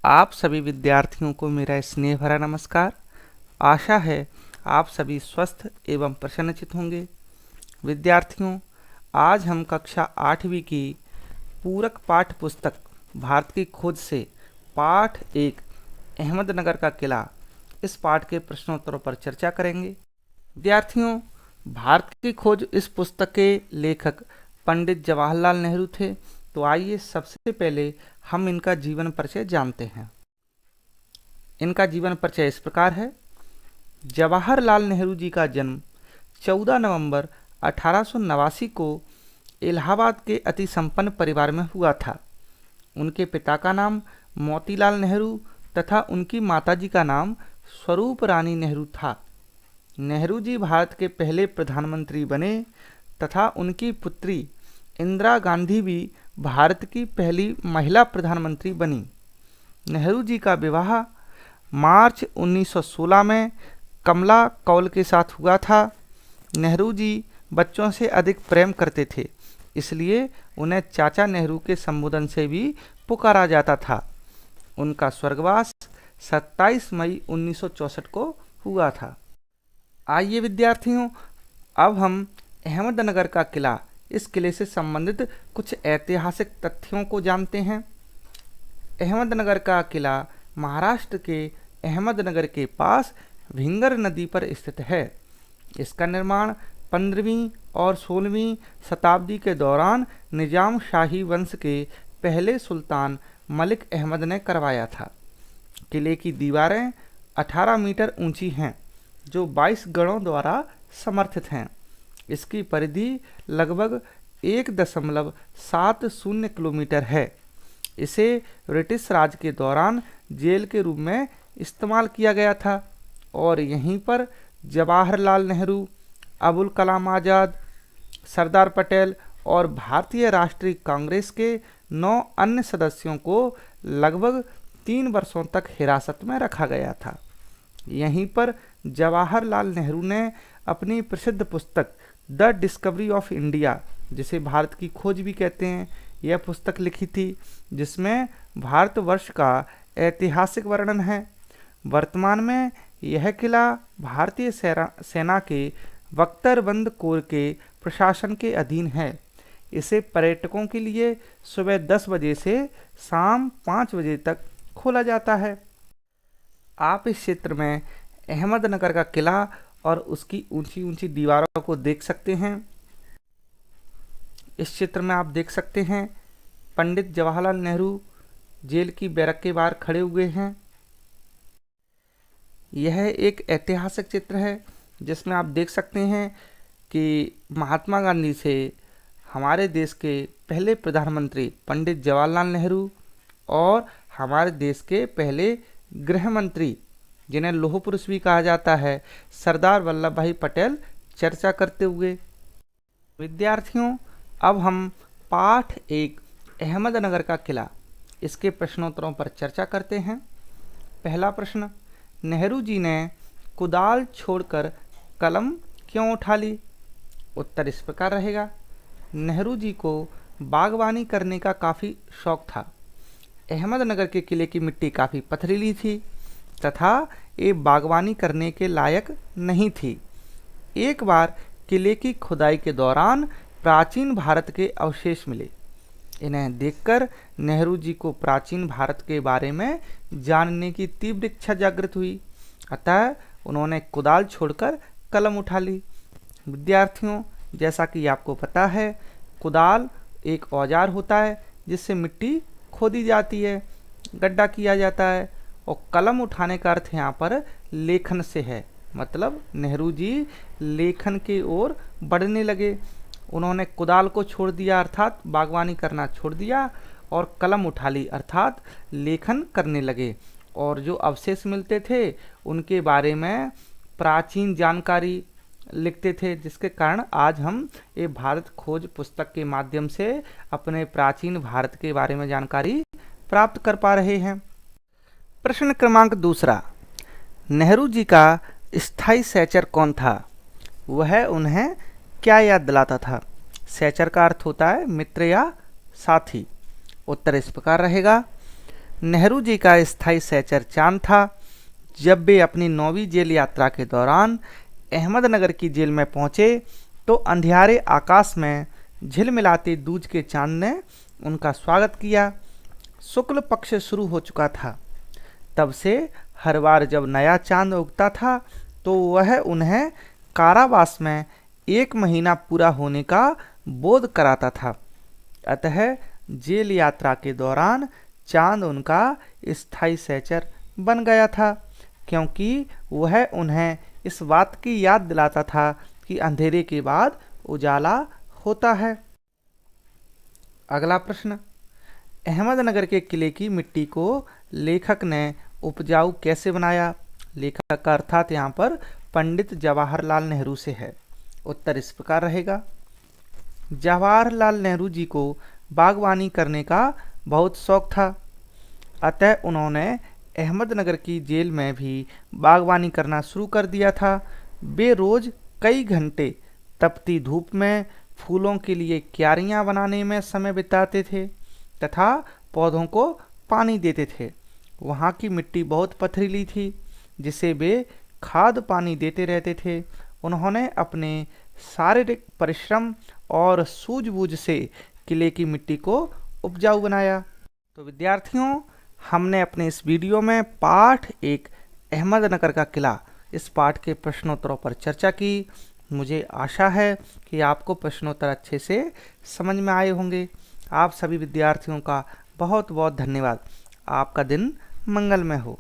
आप सभी विद्यार्थियों को मेरा स्नेह भरा नमस्कार। आशा है आप सभी स्वस्थ एवं प्रसन्नचित्त होंगे। विद्यार्थियों, आज हम कक्षा 8वीं की पूरक पाठ्य पुस्तक भारत की खोज से पाठ 1 अहमदनगर का किला, इस पाठ के प्रश्नोत्तरों पर चर्चा करेंगे। विद्यार्थियों, भारत की खोज इस पुस्तक के लेखक पंडित जवाहरलाल नेहरू थे। तो आइए सबसे पहले हम इनका जीवन परिचय जानते हैं। इनका जीवन परिचय इस प्रकार है। जवाहरलाल नेहरू जी का जन्म 14 नवंबर 1889 को इलाहाबाद के अति संपन्न परिवार में हुआ था। उनके पिता का नाम मोतीलाल नेहरू तथा उनकी माताजी का नाम स्वरूप रानी नेहरू था। नेहरू जी भारत के पहले प्रधानमंत्री बने तथा उनकी पुत्री इंदिरा गांधी भी भारत की पहली महिला प्रधानमंत्री बनी। नेहरू जी का विवाह मार्च 1916 में कमला कौल के साथ हुआ था। नेहरू जी बच्चों से अधिक प्रेम करते थे, इसलिए उन्हें चाचा नेहरू के संबोधन से भी पुकारा जाता था। उनका स्वर्गवास 27 मई 1964 को हुआ था। आइए विद्यार्थियों, अब हम अहमदनगर का किला, इस किले से संबंधित कुछ ऐतिहासिक तथ्यों को जानते हैं। अहमदनगर का किला महाराष्ट्र के अहमदनगर के पास भिंगर नदी पर स्थित है। इसका निर्माण 15वीं और 16वीं शताब्दी के दौरान निजाम शाही वंश के पहले सुल्तान मलिक अहमद ने करवाया था। किले की दीवारें 18 मीटर ऊंची हैं, जो 22 गढ़ों द्वारा समर्थित हैं। इसकी परिधि लगभग 1.70 किलोमीटर है। इसे ब्रिटिश राज के दौरान जेल के रूप में इस्तेमाल किया गया था और यहीं पर जवाहरलाल नेहरू, अबुल कलाम आज़ाद, सरदार पटेल और भारतीय राष्ट्रीय कांग्रेस के 9 अन्य सदस्यों को लगभग 3 वर्षों तक हिरासत में रखा गया था। यहीं पर जवाहरलाल नेहरू ने अपनी प्रसिद्ध पुस्तक द डिस्कवरी ऑफ इंडिया, जिसे भारत की खोज भी कहते हैं, यह पुस्तक लिखी थी, जिसमें भारतवर्ष का ऐतिहासिक वर्णन है। वर्तमान में यह किला भारतीय सेना के बख्तरबंद कोर के प्रशासन के अधीन है। इसे पर्यटकों के लिए सुबह 10 बजे से शाम 5 बजे तक खोला जाता है। आप इस क्षेत्र में अहमदनगर का किला और उसकी ऊंची ऊंची दीवारों को देख सकते हैं। इस चित्र में आप देख सकते हैं पंडित जवाहरलाल नेहरू जेल की बैरक के बाहर खड़े हुए हैं। यह एक ऐतिहासिक चित्र है जिसमें आप देख सकते हैं कि महात्मा गांधी से हमारे देश के पहले प्रधानमंत्री पंडित जवाहरलाल नेहरू और हमारे देश के पहले गृह मंत्री, जिन्हें लौह पुरुष भी कहा जाता है, सरदार वल्लभ भाई पटेल चर्चा करते हुए। विद्यार्थियों, अब हम पाठ 1 अहमदनगर का किला, इसके प्रश्नोत्तरों पर चर्चा करते हैं। पहला प्रश्न, नेहरू जी ने कुदाल छोड़कर कलम क्यों उठा ली? उत्तर इस प्रकार रहेगा। नेहरू जी को बागवानी करने का काफ़ी शौक था। अहमदनगर के किले की मिट्टी काफ़ी पथरीली थी तथा ये बागवानी करने के लायक नहीं थी। एक बार किले की खुदाई के दौरान प्राचीन भारत के अवशेष मिले। इन्हें देखकर नेहरू जी को प्राचीन भारत के बारे में जानने की तीव्र इच्छा जागृत हुई, अतः उन्होंने कुदाल छोड़कर कलम उठा ली। विद्यार्थियों, जैसा कि आपको पता है, कुदाल एक औजार होता है जिससे मिट्टी खोदी जाती है, गड्ढा किया जाता है, और कलम उठाने का अर्थ यहाँ पर लेखन से है। मतलब नेहरू जी लेखन की ओर बढ़ने लगे। उन्होंने कुदाल को छोड़ दिया अर्थात बागवानी करना छोड़ दिया और कलम उठा ली अर्थात लेखन करने लगे, और जो अवशेष मिलते थे उनके बारे में प्राचीन जानकारी लिखते थे, जिसके कारण आज हम ये भारत खोज पुस्तक के माध्यम से अपने प्राचीन भारत के बारे में जानकारी प्राप्त कर पा रहे हैं। प्रश्न क्रमांक 2, नेहरू जी का स्थायी सहचर कौन था? वह उन्हें क्या याद दिलाता था? सहचर का अर्थ होता है मित्र या साथी। उत्तर इस प्रकार रहेगा। नेहरू जी का स्थायी सहचर चांद था। जब वे अपनी 9वीं जेल यात्रा के दौरान अहमदनगर की जेल में पहुंचे तो अंधियारे आकाश में झिलमिलाते दूज के चांद ने उनका स्वागत किया। शुक्ल पक्ष शुरू हो चुका था। तब से हर बार जब नया चांद उगता था तो वह उन्हें कारावास में 1 महीना पूरा होने का बोध कराता था। अतः जेल यात्रा के दौरान चांद उनका स्थायी सहचर बन गया था, क्योंकि वह उन्हें इस बात की याद दिलाता था कि अंधेरे के बाद उजाला होता है। अगला प्रश्न, अहमदनगर के किले की मिट्टी को लेखक ने उपजाऊ कैसे बनाया? लेखक का अर्थात यहाँ पर पंडित जवाहरलाल नेहरू से है। उत्तर इस प्रकार रहेगा। जवाहरलाल नेहरू जी को बागवानी करने का बहुत शौक था, अतः उन्होंने अहमदनगर की जेल में भी बागवानी करना शुरू कर दिया था। वे रोज़ कई घंटे तपती धूप में फूलों के लिए क्यारियां बनाने में समय बिताते थे तथा पौधों को पानी देते थे। वहाँ की मिट्टी बहुत पथरीली थी, जिसे वे खाद पानी देते रहते थे। उन्होंने अपने शारीरिक परिश्रम और सूझबूझ से किले की मिट्टी को उपजाऊ बनाया। तो विद्यार्थियों, हमने अपने इस वीडियो में पाठ 1 अहमदनगर का किला इस पाठ के प्रश्नोत्तरों पर चर्चा की। मुझे आशा है कि आपको प्रश्नोत्तर अच्छे से समझ में आए होंगे। आप सभी विद्यार्थियों का बहुत बहुत धन्यवाद। आपका दिन मंगलमय हो।